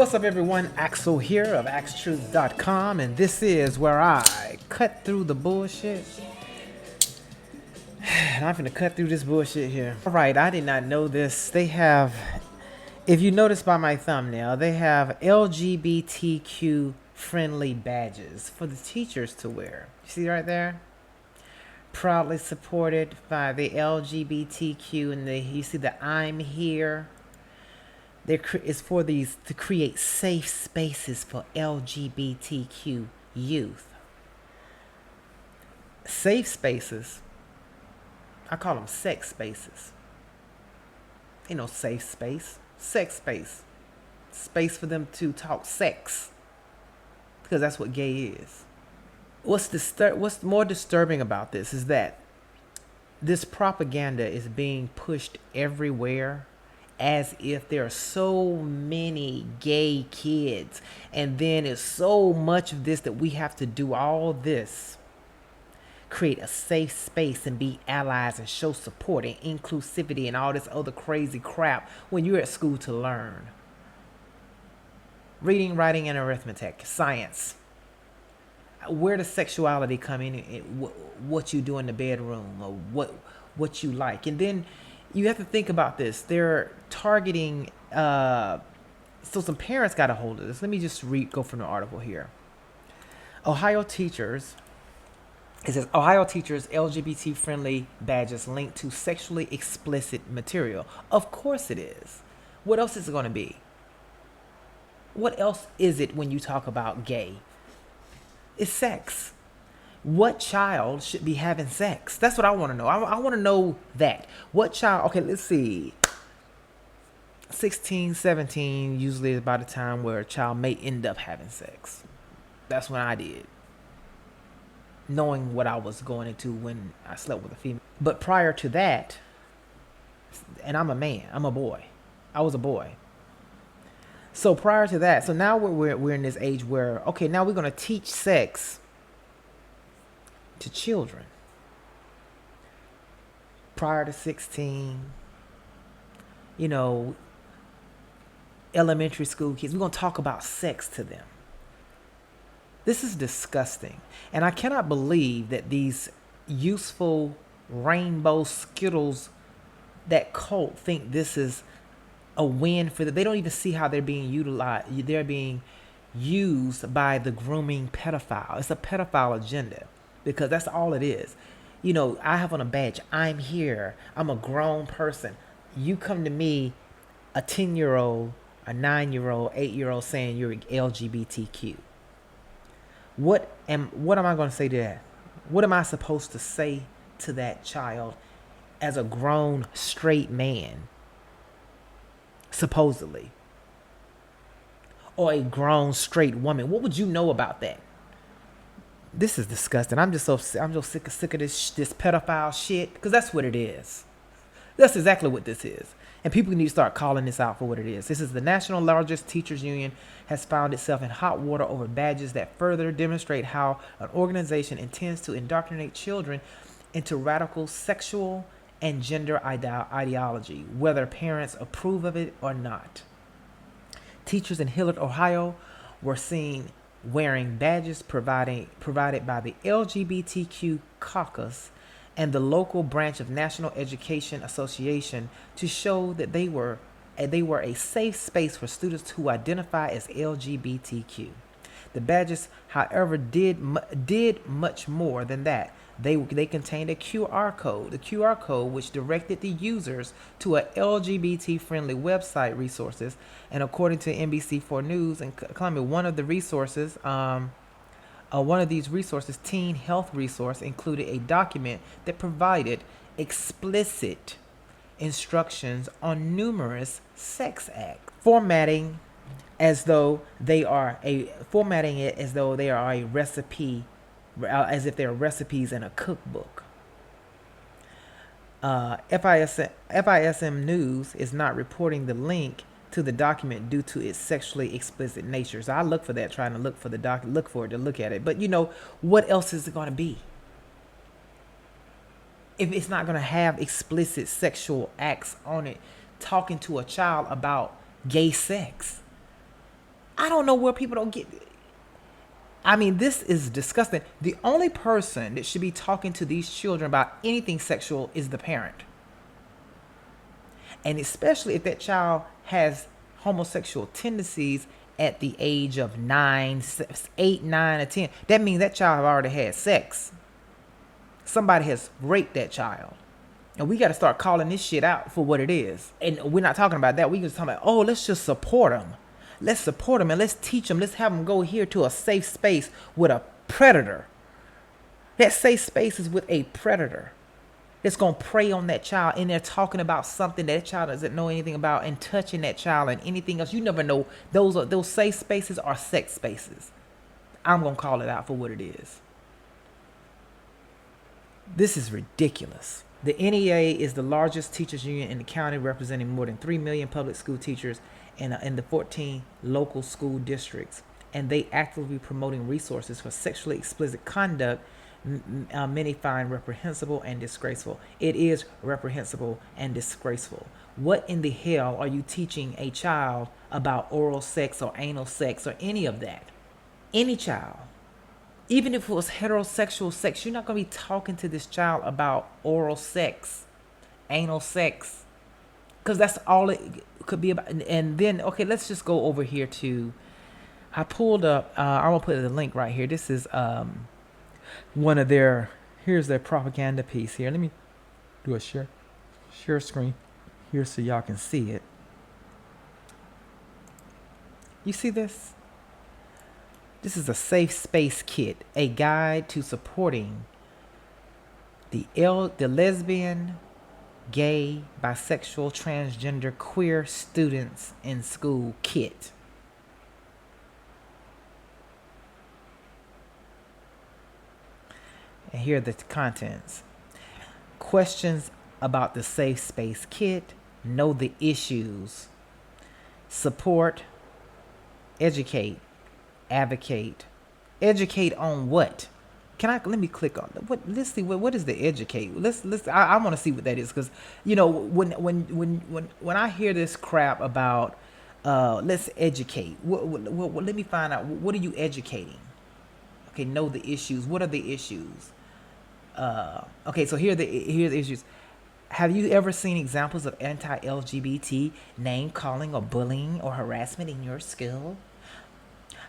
What's up, everyone? Axel here of Axetruth.com, and this is where I cut through the bullshit. And I'm gonna cut through this bullshit here. Alright, I did not know this. They have, if you notice by my thumbnail, they have LGBTQ friendly badges for the teachers to wear. You see right there? Proudly supported by the LGBTQ, and you see the I'm here. It's for these to create safe spaces for LGBTQ youth. Safe spaces. I call them sex spaces. You know, safe space, sex space, space for them to talk sex, because that's what gay is. What's more disturbing about this is that this propaganda is being pushed everywhere, as if there are so many gay kids, and then it's so much of this that we have to do all this, create a safe space and be allies and show support and inclusivity and all this other crazy crap when you're at school to learn. Reading, writing, and arithmetic, science. Where does sexuality come in? What you do in the bedroom, or what you like. And then you have to think about this. They're targeting, so some parents got a hold of this. Let me just go from the article here. Ohio teachers, it says, Ohio teachers LGBT-friendly badges linked to sexually explicit material. Of course it is. What else is it going to be? What else is it when you talk about gay? It's sex. What child should be having sex? That's what I want to know. I want to know that. What child? Okay, let's see. 16, 17 usually is about the time where a child may end up having sex. That's when I did, knowing what I was going into when I slept with a female. But prior to that, and I'm a man, I'm a boy. I was a boy. So prior to that, so now we're in this age where, okay, now we're going to teach sex to children. Prior to 16, you know, elementary school kids, we're going to talk about sex to them. This is disgusting. And I cannot believe that these useful rainbow Skittles, that cult, think this is a win for them. They don't even see how they're being utilized. They're being used by the grooming pedophile. It's a pedophile agenda, because that's all it is. You know, I have on a badge, I'm here. I'm a grown person. You come to me, a 10-year-old, a 9-year-old, 8-year-old, saying you're LGBTQ. What am I going to say to that? What am I supposed to say to that child as a grown straight man, supposedly, or a grown straight woman? What would you know about that? This is disgusting. I'm just so sick of this pedophile shit, because that's what it is. That's exactly what this is. And people need to start calling this out for what it is. This is the national largest teachers union has found itself in hot water over badges that further demonstrate how an organization intends to indoctrinate children into radical sexual and gender ideology, whether parents approve of it or not. Teachers in Hilliard, Ohio were seen wearing badges provided by the LGBTQ caucus and the local branch of National Education Association to show that they were a safe space for students who identify as LGBTQ. The badges, however, did much more than that. They contained a QR code. The QR code, which directed the users to a LGBT-friendly website resources. And according to NBC4 News and Columbia, one of these resources, Teen Health Resource, included a document that provided explicit instructions on numerous sex acts, formatting it as though they are a recipe, as if they're recipes in a cookbook. FISM News is not reporting the link to the document due to its sexually explicit nature. So I look for that, trying to look for to look at it. But you know, what else is it going to be? If it's not going to have explicit sexual acts on it, talking to a child about gay sex. I don't know where people don't get. I mean, this is disgusting. The only person that should be talking to these children about anything sexual is the parent. And especially if that child has homosexual tendencies at the age of 9, 8, 9, or 10, that means that child have already had sex. Somebody has raped that child. And we got to start calling this shit out for what it is. And we're not talking about that. We just talking about, oh, let's just support them. Let's support them and let's teach them. Let's have them go here to a safe space with a predator. That safe space is with a predator that's going to prey on that child. And they're talking about something that child doesn't know anything about and touching that child and anything else. You never know. Those safe spaces are sex spaces. I'm going to call it out for what it is. This is ridiculous. The NEA is the largest teachers union in the county, representing more than 3 million public school teachers in the 14 local school districts. And they actively promoting resources for sexually explicit conduct many find reprehensible and disgraceful. It is reprehensible and disgraceful. What in the hell are you teaching a child about oral sex or anal sex or any of that? Any child. Even if it was heterosexual sex, you're not going to be talking to this child about oral sex, anal sex, because that's all it could be about. And then, okay, let's just go over here to, I pulled up, I'm going to put the link right here. This is one of their, here's their propaganda piece here. Let me do a share screen here so y'all can see it. You see this? This is a safe space kit, a guide to supporting the lesbian, gay, bisexual, transgender, queer students in school kit. And here are the contents. Questions about the safe space kit, know the issues, support, educate, advocate. Educate on what? Let me click on what? Let's see what is the educate. I want to see what that is, because you know when I hear this crap about let's educate. Let me find out, what are you educating? Okay, know the issues. What are the issues? Okay, so here are the issues. Have you ever seen examples of anti-LGBT name calling or bullying or harassment in your school?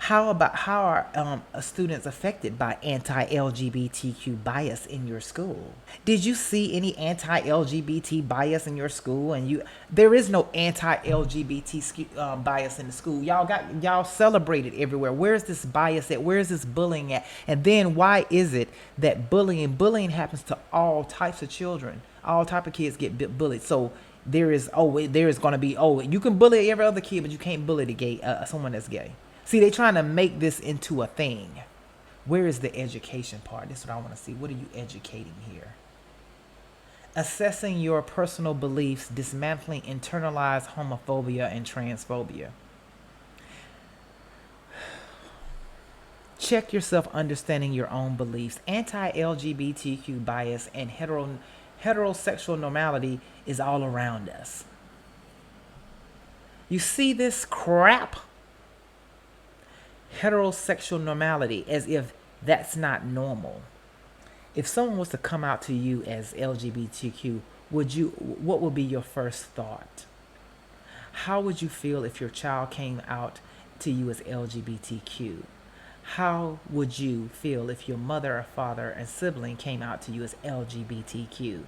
How are students affected by anti-LGBTQ bias in your school? Did you see any anti-LGBT bias in your school? And there is no anti-LGBT bias in the school. Y'all celebrate it everywhere. Where's this bias at? Where's this bullying at? And then why is it that bullying happens to all types of children? All type of kids get bullied. So there is going to be, you can bully every other kid, but you can't bully the gay someone that's gay. See, they're trying to make this into a thing. Where is the education part? This is what I want to see. What are you educating here? Assessing your personal beliefs, dismantling internalized homophobia and transphobia. Check yourself, understanding your own beliefs. Anti-LGBTQ bias and heterosexual normality is all around us. You see this crap? Heterosexual normality, as if that's not normal. If someone was to come out to you as LGBTQ, what would be your first thought? How would you feel if your child came out to you as LGBTQ? How would you feel if your mother or father and sibling came out to you as LGBTQ?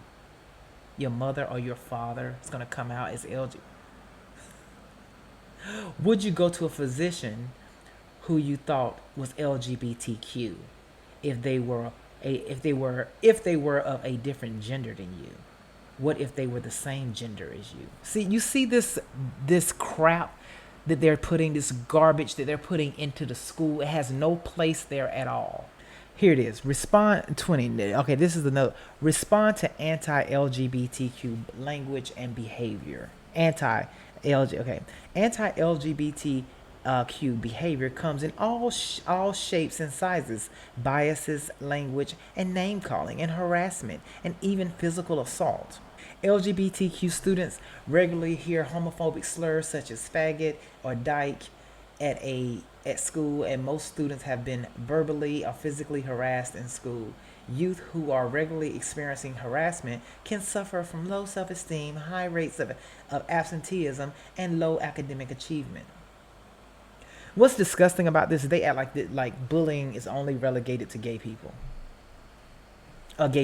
Your mother or your father is going to come out as LGBT. Would you go to a physician who you thought was LGBTQ if they were of a different gender than you? What if they were the same gender as you? See, you see this crap that they're putting, this garbage that they're putting into the school. It has no place there at all. Here it is. Respond 20. Okay, this is another. Respond to anti-LGBTQ language and behavior. Anti-LGBT behavior comes in all shapes and sizes, biases, language, and name calling, and harassment, and even physical assault. LGBTQ students regularly hear homophobic slurs such as faggot or dyke at school, and most students have been verbally or physically harassed in school. Youth who are regularly experiencing harassment can suffer from low self-esteem, high rates of absenteeism, and low academic achievement. What's disgusting about this is they act like bullying is only relegated to gay people. And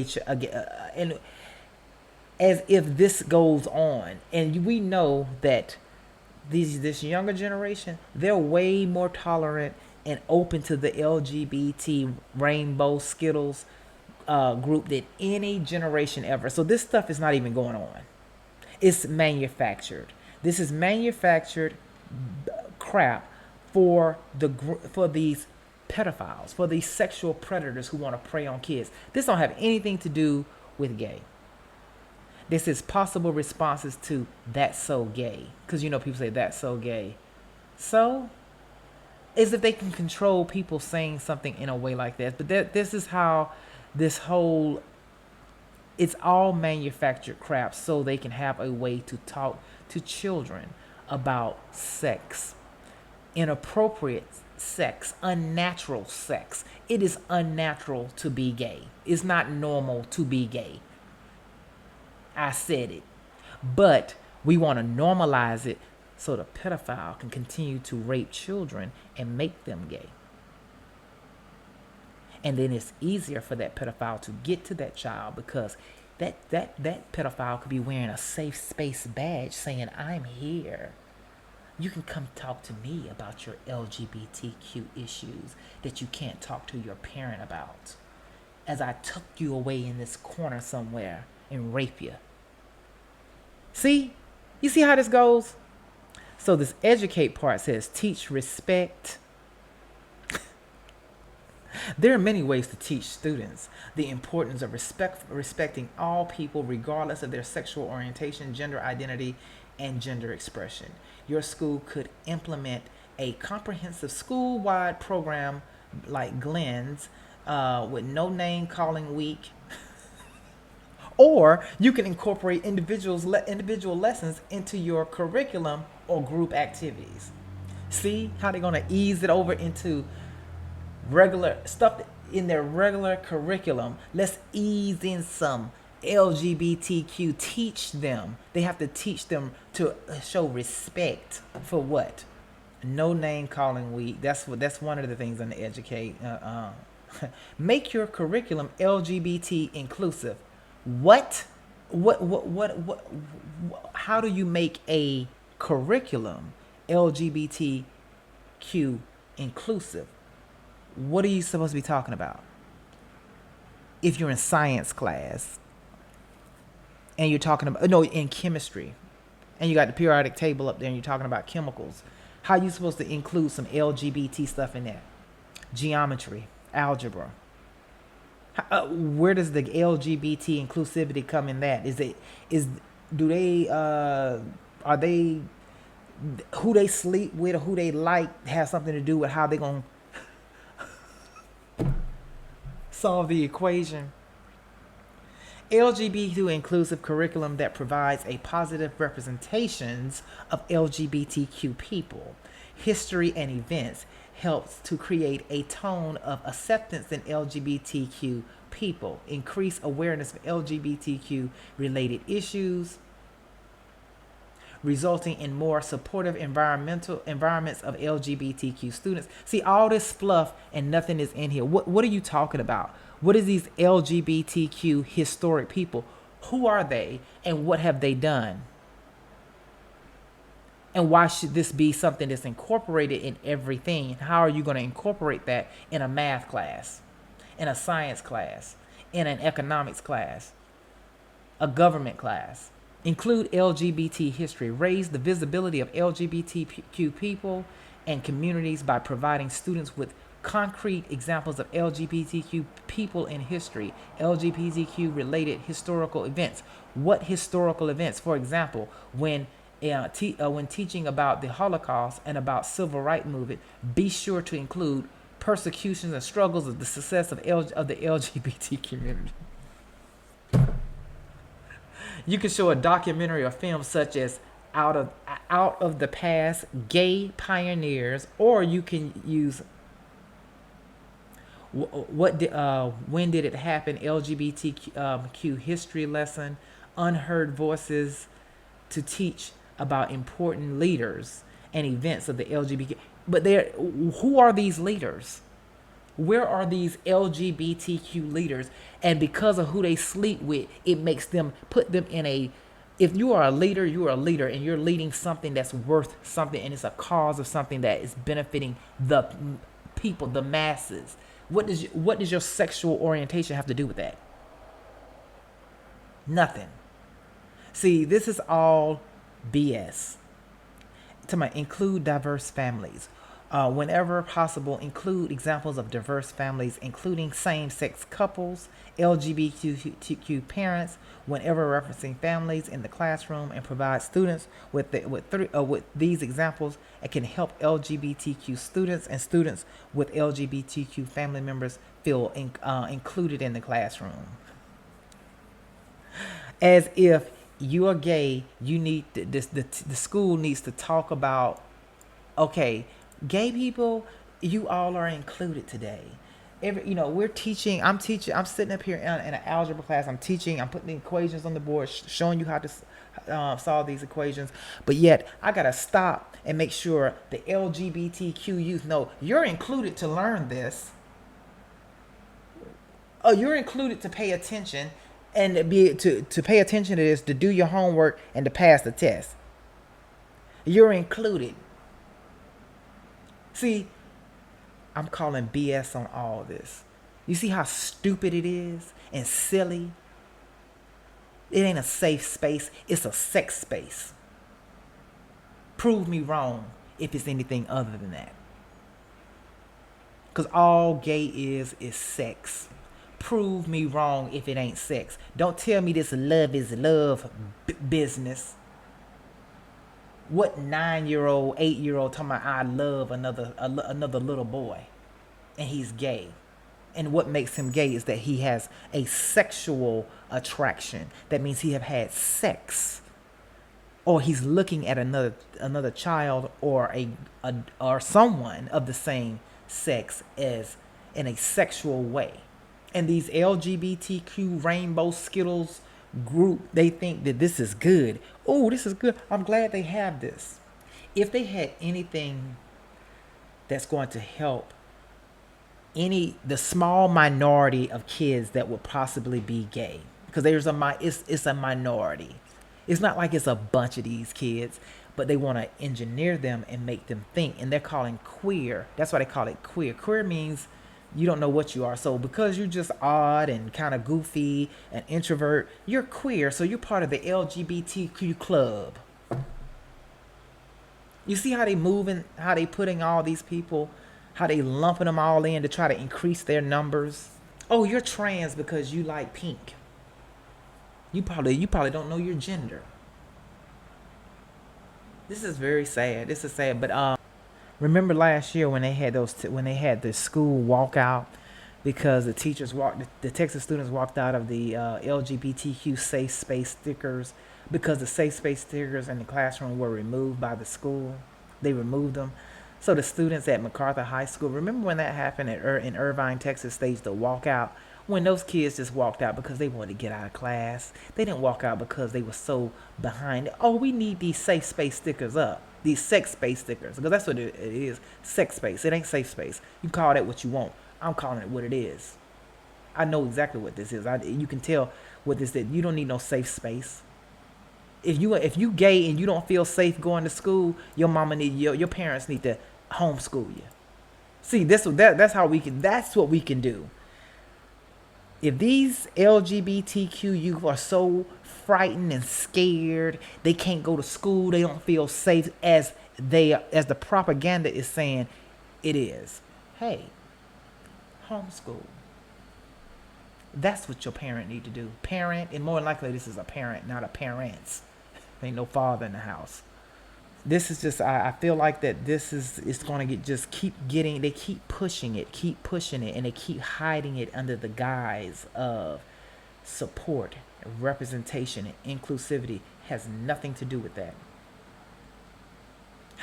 as if this goes on, and we know that this younger generation, they're way more tolerant and open to the LGBT rainbow Skittles group than any generation ever. So this stuff is not even going on. It's manufactured. This is manufactured crap for these pedophiles, for these sexual predators who want to prey on kids. This don't have anything to do with gay. This is possible responses to "that's so gay," because people say "that's so gay." So, as if they can control people saying something in a way like that. But this is how this whole, it's all manufactured crap so they can have a way to talk to children about sex, inappropriate sex, unnatural sex. It is unnatural to be gay. It's not normal to be gay. I said it. But we want to normalize it so the pedophile can continue to rape children and make them gay. And then it's easier for that pedophile to get to that child because that pedophile could be wearing a safe space badge saying, "I'm here. You can come talk to me about your LGBTQ issues that you can't talk to your parent about, as I tuck you away in this corner somewhere and rape you." See? You see how this goes? So this educate part says teach respect. There are many ways to teach students the importance of respecting all people regardless of their sexual orientation, gender identity, and gender expression. Your school could implement a comprehensive school-wide program like Glenn's with no name calling week. Or you can incorporate individual lessons into your curriculum or group activities. See how they're going to ease it over into regular stuff in their regular curriculum. Let's ease in some LGBTQ. Teach them. They have to teach them to show respect for what? No name calling week. That's one of the things on the educate. Make your curriculum LGBT inclusive. What? How do you make a curriculum LGBTQ inclusive? What are you supposed to be talking about? If you're in science class and you're talking about, in chemistry, and you got the periodic table up there and you're talking about chemicals, how are you supposed to include some LGBT stuff in there? Geometry, algebra. Where does the LGBT inclusivity come in that? Are they, who they sleep with or who they like has something to do with how they're going to solve the equation? LGBT inclusive curriculum that provides a positive representations of LGBTQ people, history and events, helps to create a tone of acceptance in LGBTQ people, increase awareness of LGBTQ related issues, resulting in more supportive environments of LGBTQ students. See, all this fluff and nothing is in here. What are you talking about? What is these LGBTQ historic people? Who are they and what have they done? And why should this be something that's incorporated in everything? How are you going to incorporate that in a math class, in a science class, in an economics class, a government class? Include LGBT history. Raise the visibility of LGBTQ people and communities by providing students with concrete examples of LGBTQ people in history, LGBTQ related historical events. What historical events? For example, when teaching about the Holocaust and about civil rights movement, be sure to include persecutions and struggles of the success of the LGBT community. You can show a documentary or film such as out of out of the past gay pioneers, or you can use what did when did it happen, LGBTQ history lesson, unheard voices, to teach about important leaders and events of the LGBT. But there, who are these leaders? Where are these LGBTQ leaders? And because of who they sleep with, it makes them, put them in a, if you are a leader, you are a leader and you're leading something that's worth something and it's a cause of something that is benefiting the people, the masses. What does your sexual orientation have to do with that? Nothing. See, this is all BS. To my include diverse families. Whenever possible, include examples of diverse families, including same-sex couples, LGBTQ parents, whenever referencing families in the classroom, and provide students with these examples. It can help LGBTQ students and students with LGBTQ family members feel included in the classroom. As if you are gay, you need the school needs to talk about, okay, gay people, you all are included today. We're teaching. I'm teaching. I'm sitting up here in an algebra class. I'm teaching. I'm putting the equations on the board, showing you how to solve these equations. But yet, I gotta stop and make sure the LGBTQ youth know you're included to learn this. Oh, you're included to pay attention and to pay attention to this, to do your homework and to pass the test. You're included. See, I'm calling BS on all this. You see how stupid it is and silly? It ain't a safe space, it's a sex space. Prove me wrong if it's anything other than that. Because all gay is sex. Prove me wrong if it ain't sex. Don't tell me this love is love business. What 9-year-old, 8-year-old talking about I love another little boy, and he's gay, and what makes him gay is that he has a sexual attraction. That means he have had sex, or he's looking at another child or or someone of the same sex as in a sexual way. And these LGBTQ rainbow Skittles group, they think that this is good. Oh, this is good. I'm glad they have this. If they had anything that's going to help the small minority of kids that would possibly be gay, because it's a minority. It's not like it's a bunch of these kids, but they want to engineer them and make them think, and they're calling queer. That's why they call it queer. Queer means you don't know what you are. So because you're just odd and kind of goofy and introvert, you're queer. So you're part of the LGBTQ club. You see how they moving, how they putting all these people, how they lumping them all in to try to increase their numbers. Oh, you're trans because you like pink. You probably don't know your gender. This is very sad. This is sad. But remember last year when they had when they had the school walkout because the Texas students walked out of the LGBTQ safe space stickers because the safe space stickers in the classroom were removed by the school. They removed them. So the students at MacArthur High School, remember when that happened in Irvine, Texas, staged the walkout? When those kids just walked out because they wanted to get out of class. They didn't walk out because they were so behind. Oh, we need these safe space stickers up. These sex space stickers. Because that's what it is. Sex space. It ain't safe space. You call that what you want. I'm calling it what it is. I know exactly what this is. You can tell what this is. You don't need no safe space. If you gay and you don't feel safe going to school, your parents need to homeschool you. See, that's what we can do. If these LGBTQ youth are so frightened and scared, they can't go to school, they don't feel safe as the propaganda is saying it is. Hey, homeschool. That's what your parent need to do. Parent, and more likely this is a parent, not a parents. Ain't no father in the house. This is just, I feel like that it's going to they keep pushing it, and they keep hiding it under the guise of support, representation, and inclusivity. Has nothing to do with that.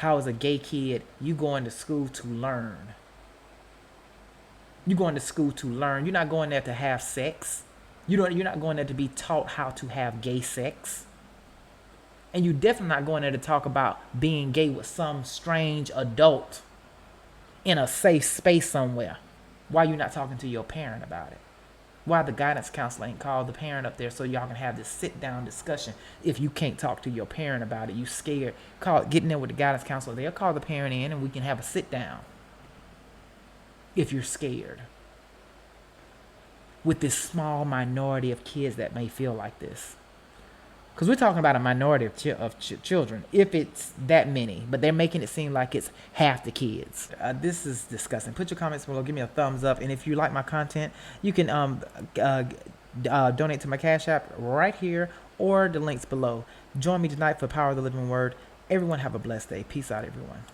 how as a gay kid, you going to school to learn. You're going to school to learn. You're not going there to have sex. You're not going there to be taught how to have gay sex. And you're definitely not going there to talk about being gay with some strange adult in a safe space somewhere. Why you not talking to your parent about it? Why the guidance counselor ain't called the parent up there so y'all can have this sit-down discussion? If you can't talk to your parent about it, you scared, get in there with the guidance counselor. They'll call the parent in and we can have a sit-down. If you're scared. With this small minority of kids that may feel like this. Because we're talking about a minority of children, if it's that many, but they're making it seem like it's half the kids. This is disgusting. Put your comments below. Give me a thumbs up. And if you like my content, you can donate to my Cash App right here or the links below. Join me tonight for Power of the Living Word. Everyone have a blessed day. Peace out, everyone.